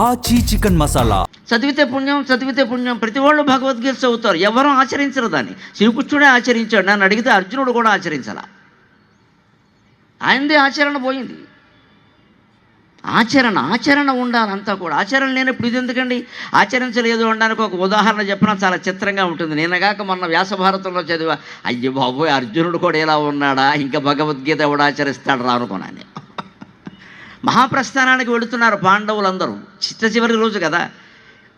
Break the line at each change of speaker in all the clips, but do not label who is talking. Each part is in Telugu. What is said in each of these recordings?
ఆచి చికెన్ మసాలా.
చదివితే పుణ్యం. ప్రతి వాళ్ళు భగవద్గీత చదువుతారు, ఎవరూ ఆచరించరు దాన్ని. శ్రీకృష్ణుడే ఆచరించాడు. నన్ను అడిగితే అర్జునుడు కూడా ఆచరించాల. ఆయనదే ఆచరణ పోయింది. ఆచరణ ఉండాలంతా కూడా. ఆచరణ లేనప్పుడు ఇది ఎందుకండి? ఆచరించలేదు అనడానికి ఒక ఉదాహరణ చెప్పినా చాలా చిత్రంగా ఉంటుంది. నేనగాక మొన్న వ్యాసభారతంలో చదివా, అయ్యో బాబోయ్, అర్జునుడు కూడా ఇలా ఉన్నాడా, ఇంకా భగవద్గీత ఎవడు ఆచరిస్తాడు రా అనుకున్నాను. మహాప్రస్థానానికి వెళుతున్నారు పాండవులందరూ. చివరి రోజు కదా.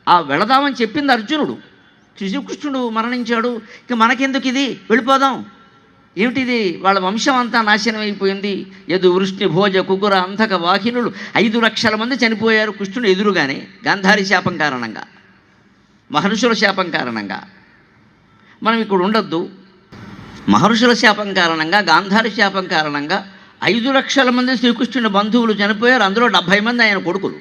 ఆ వెళదామని చెప్పింది అర్జునుడు. శ్రీకృష్ణుడు మరణించాడు, ఇక మనకెందుకు ఇది, వెళ్ళిపోదాం. ఏమిటిది? వాళ్ళ వంశం అంతా నాశనం అయిపోయింది. యదు వృష్ణి భోజ కుకుర అంధక వాహినులు 5 లక్షల మంది చనిపోయారు కృష్ణుడు ఎదురుగానే. గాంధారి శాపం కారణంగా, మహర్షుల శాపం కారణంగా. మనం ఇక్కడ ఉండొద్దు. మహర్షుల శాపం కారణంగా, గాంధారి శాపం కారణంగా 5 లక్షల మంది శ్రీకృష్ణుని బంధువులు చనిపోయారు. అందులో 70 మంది ఆయన కొడుకులు.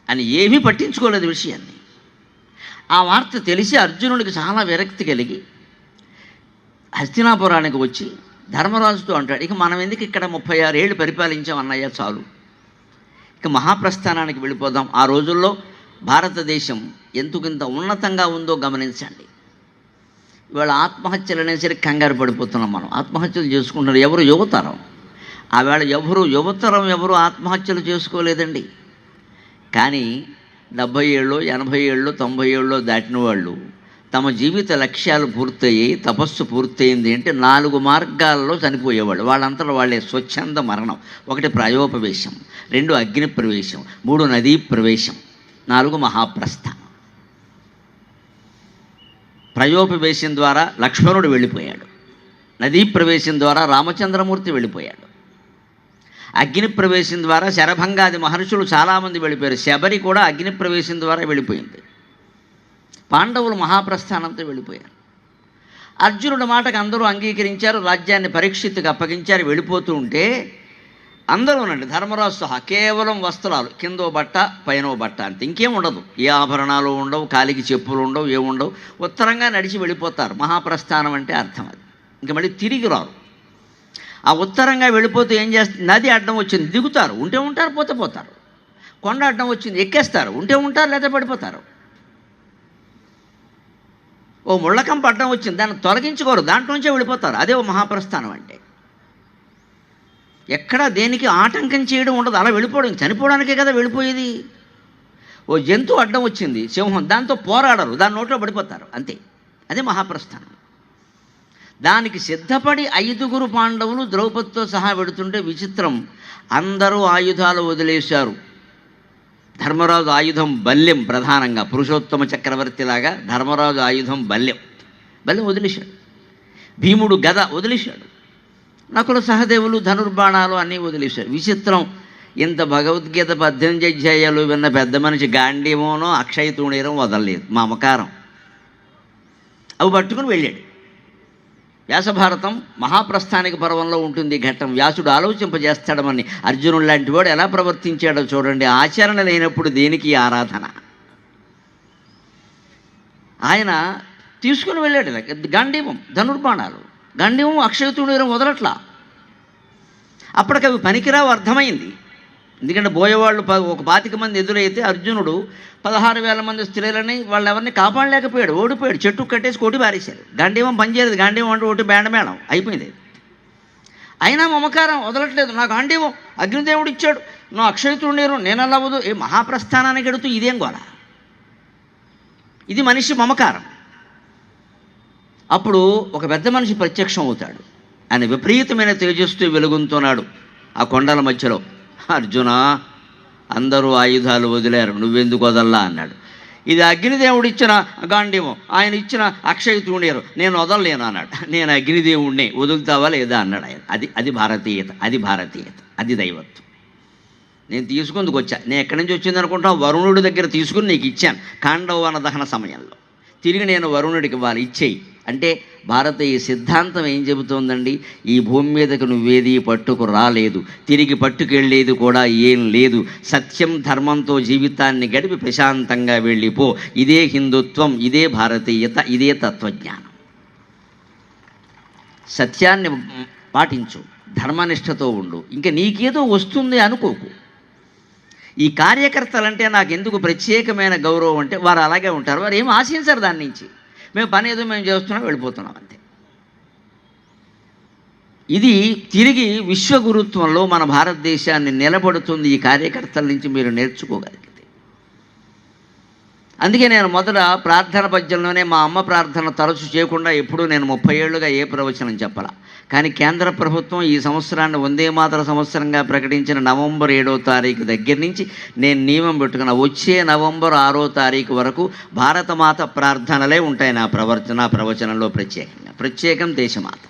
అని ఏమీ పట్టించుకోలేదు విషయాన్ని. ఆ వార్త తెలిసి అర్జునుడికి చాలా విరక్తి కలిగి హస్తినాపురానికి వచ్చి ధర్మరాజుతో అంటాడు, ఇక మనం ఎందుకు ఇక్కడ 36 ఏళ్ళు పరిపాలించాం అన్నయ్య, చాలు, ఇక మహాప్రస్థానానికి వెళ్ళిపోదాం. ఆ రోజుల్లో భారతదేశం ఎంతకింత ఉన్నతంగా ఉందో గమనించండి. ఇవాళ ఆత్మహత్యలు అనేసరికి కంగారు పడిపోతున్నాం మనం. ఆత్మహత్యలు చేసుకుంటున్నారు ఎవరు? యువతరం. ఆవేళ యువతరం ఎవరు ఆత్మహత్యలు చేసుకోలేదండి. కానీ 70 ఏళ్ళు, 80 ఏళ్ళు, 90 ఏళ్ళు దాటిన వాళ్ళు తమ జీవిత లక్ష్యాలు పూర్తయ్యి, తపస్సు పూర్తయింది అంటే 4 మార్గాల్లో చనిపోయేవాళ్ళు. వాళ్ళంతలో వాళ్ళే స్వచ్ఛంద మరణం. 1 ప్రాయోపవేశం, 2 అగ్ని ప్రవేశం, 3 నదీ ప్రవేశం, 4 మహాప్రస్థానం. ప్రయోపవేశం ద్వారా లక్ష్మణుడు వెళ్ళిపోయాడు. నదీ ప్రవేశం ద్వారా రామచంద్రమూర్తి వెళ్ళిపోయాడు. అగ్ని ప్రవేశం ద్వారా శరభంగాది మహర్షులు చాలామంది వెళ్ళిపోయారు. శబరి కూడా అగ్ని ప్రవేశం ద్వారా వెళ్ళిపోయింది. పాండవులు మహాప్రస్థానంతో వెళ్ళిపోయారు. అర్జునుడి మాటకు అందరూ అంగీకరించారు. రాజ్యాన్ని పరీక్షిత్తుకు అప్పగించారు. వెళ్ళిపోతూ ఉంటే అందరూనండి, ధర్మరాజు సహా, కేవలం వస్త్రాలు, కిందో బట్ట పైనో బట్ట అంతే, ఇంకేం ఉండదు. ఏ ఆభరణాలు ఉండవు, కాలికి చెప్పులు ఉండవు, ఏముండవు. ఉత్తరంగా నడిచి వెళ్ళిపోతారు. మహాప్రస్థానం అంటే అర్థం అది. ఇంక మళ్ళీ తిరిగి రారు. ఆ ఉత్తరంగా వెళ్ళిపోతే ఏం చేస్తారు? నది అడ్డం వచ్చింది, దిగుతారు, ఉంటే ఉంటారు, పోతే పోతారు. కొండ అడ్డం వచ్చింది, ఎక్కేస్తారు, ఉంటే ఉంటారు, లేదా పడిపోతారు. ఓ ముళ్ళకంప అడ్డం వచ్చింది, దాన్ని తొలగించుకోరు, దాంట్లోంచే వెళ్ళిపోతారు. అదే ఓ మహాప్రస్థానం అంటే. ఎక్కడా దేనికి ఆటంకం చేయడం ఉండదు, అలా వెళ్ళిపోవడం. చనిపోవడానికే కదా వెళ్ళిపోయేది. ఓ జంతువు అడ్డం వచ్చింది, సింహం, దాంతో పోరాడరు, దాని నోట్లో పడిపోతారు, అంతే. అదే మహాప్రస్థానం. దానికి సిద్ధపడి 5 పాండవులు ద్రౌపదితో సహా వెడుతుంటే విచిత్రం, అందరూ ఆయుధాలు వదిలేశారు. ధర్మరాజు ఆయుధం బల్యం, ప్రధానంగా పురుషోత్తమ చక్రవర్తిలాగా ధర్మరాజు ఆయుధం బల్యం వదిలేశాడు. భీముడు గద వదిలేశాడు. నకుల సహదేవులు ధనుర్బాణాలు అన్నీ వదిలేశారు. విచిత్రం, ఇంత భగవద్గీత 18 అధ్యాయాలు విన్న పెద్ద మనిషి గాంధీవోనో అక్షయ తూణీరం వదలలేదు. మమకారం అవి పట్టుకుని వెళ్ళాడు. వ్యాసభారతం మహాప్రస్థానిక పర్వంలో ఉంటుంది ఈ ఘట్టం. వ్యాసుడు ఆలోచింపజేస్తాడమని అర్జునుడు లాంటి వాడు ఎలా ప్రవర్తించాడో చూడండి. ఆచరణ లేనప్పుడు దేనికి ఆరాధన? ఆయన తీసుకుని వెళ్ళాడు గాంధీవం, ధనుర్బాణాలు. గాంధీవం అక్షయతూణీరం వదలట్లా. అప్పటికి అవి పనికిరావు అర్థమైంది. ఎందుకంటే బోయేవాళ్ళు 25 మంది ఎదురైతే అర్జునుడు 16,000 మంది స్త్రీలని వాళ్ళెవరిని కాపాడలేకపోయాడు, ఓడిపోయాడు. చెట్టు కట్టేసి కోటి బారేశారు. గాంధీవం పనిచేయలేదు. గాంధీవం అంటే ఒకటి బేండమేళం అయిపోయింది. అయినా మమకారం వదలట్లేదు. నాకు గాంధీవం అగ్నిదేవుడు ఇచ్చాడు, నువ్వు అక్షయతూణీరం నేనలా వదు. ఏ మహాప్రస్థానానికి ఎడుతూ ఇదేం గోల? ఇది మనిషి మమకారం. అప్పుడు ఒక పెద్ద మనిషి ప్రత్యక్షం అవుతాడు. ఆయన విపరీతమైన తేజస్సు వెలుగుతున్నాడు ఆ కొండల మధ్యలో. అర్జున, అందరూ ఆయుధాలు వదిలేరు, నువ్వెందుకు వదల్లా అన్నాడు. ఇది అగ్నిదేవుడు ఇచ్చిన గాంధీవం, ఆయన ఇచ్చిన అక్షయతూణీరం, నేను వదలలేను అన్నాడు. నేను అగ్నిదేవుడిని, వదులుతావా లేదా అన్నాడు ఆయన. అది భారతీయత, అది దైవత్వం. నేను తీసుకుందుకు వచ్చా. నేను ఎక్కడి నుంచి వచ్చింది అనుకుంటావు? వరుణుడి దగ్గర తీసుకుని నీకు ఇచ్చాను ఖాండవ దహన సమయంలో. తిరిగి నేను వరుణుడికి ఇవ్వాలి, ఇచ్చేయి అంటే భారతీయ సిద్ధాంతం ఏం చెబుతోందండి? ఈ భూమి మీదకు నువ్వేది పట్టుకు రాలేదు, తిరిగి పట్టుకెళ్ళేది కూడా ఏం లేదు. సత్యం ధర్మంతో జీవితాన్ని గడిపి ప్రశాంతంగా వెళ్ళిపో. ఇదే హిందుత్వం, ఇదే భారతీయత, ఇదే తత్వజ్ఞానం. సత్యాన్ని పాటించు, ధర్మనిష్టతో ఉండు. ఇంకా నీకేదో వస్తుంది అనుకోకు. ఈ కార్యకర్తలంటే నాకు ఎందుకు ప్రత్యేకమైన గౌరవం అంటే వారు అలాగే ఉంటారు. వారు ఏం ఆశించరు దాని నుంచి. మేము పని ఏదో మేము చేస్తున్నాం, వెళ్ళిపోతున్నాం అంతే. ఇది తిరిగి విశ్వగురుత్వంలో మన భారతదేశాన్ని నిలబడుతుంది. ఈ కార్యకర్తల నుంచి మీరు నేర్చుకోగలిగితే. అందుకే నేను మొదట ప్రార్థన పద్యంలోనే మా అమ్మ ప్రార్థన తరచు చేయకుండా ఎప్పుడూ నేను 30 ఏళ్ళుగా ఏ ప్రవచనం చెప్పాల. కానీ కేంద్ర ప్రభుత్వం ఈ సంవత్సరాన్ని వందే మాతర సంవత్సరంగా ప్రకటించిన నవంబర్ 7వ తారీఖు దగ్గర నుంచి నేను నియమం పెట్టుకున్న వచ్చే నవంబర్ 6వ తారీఖు వరకు భారతమాత ప్రార్థనలే ఉంటాయి నా ప్రవచనంలో. ప్రత్యేకం దేశమాత.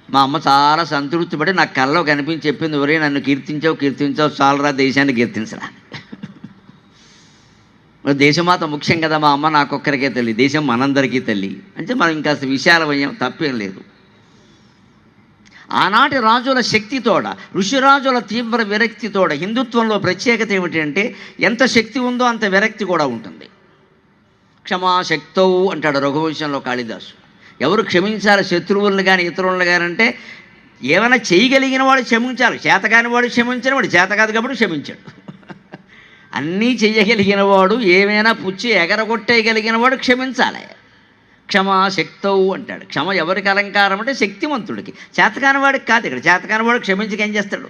మా అమ్మ చాలా సంతృప్తి పడి నాకు కల్లో కనిపించి చెప్పింది, ఒరే నన్ను కీర్తించావు చాలరా, దేశాన్ని కీర్తించరా. దేశమాత ముఖ్యం కదా. మా అమ్మ నాకొక్కరికే తల్లి, దేశం మనందరికీ తల్లి అంటే మనం ఇంకా విశాలమయ్యాం, తప్పేం లేదు. ఆనాటి రాజుల శక్తితోడ, ఋషిరాజుల తీవ్ర విరక్తితోడ హిందుత్వంలో ప్రత్యేకత ఏమిటంటే ఎంత శక్తి ఉందో అంత విరక్తి కూడా ఉంటుంది. క్షమాశక్తవు అంటాడు రఘువంశంలో కాళిదాసు. ఎవరు క్షమించాలి శత్రువులను కానీ ఇతరులను కానీ అంటే ఏమైనా చేయగలిగిన వాడు క్షమించాలి, చేతకాని వాడు క్షమించని వాడు చేత కాదు కాబట్టి క్షమించాడు. అన్నీ చెయ్యగలిగిన వాడు, ఏమైనా పుచ్చి ఎగరగొట్టేయగలిగిన వాడు క్షమించాలి. క్షమాశక్తవు అంటాడు. క్షమ ఎవరికి అలంకారం అంటే శక్తివంతుడికి, చేతకాని వాడికి కాదు. ఇక్కడ చేతకాని వాడు క్షమించక ఏం చేస్తాడు?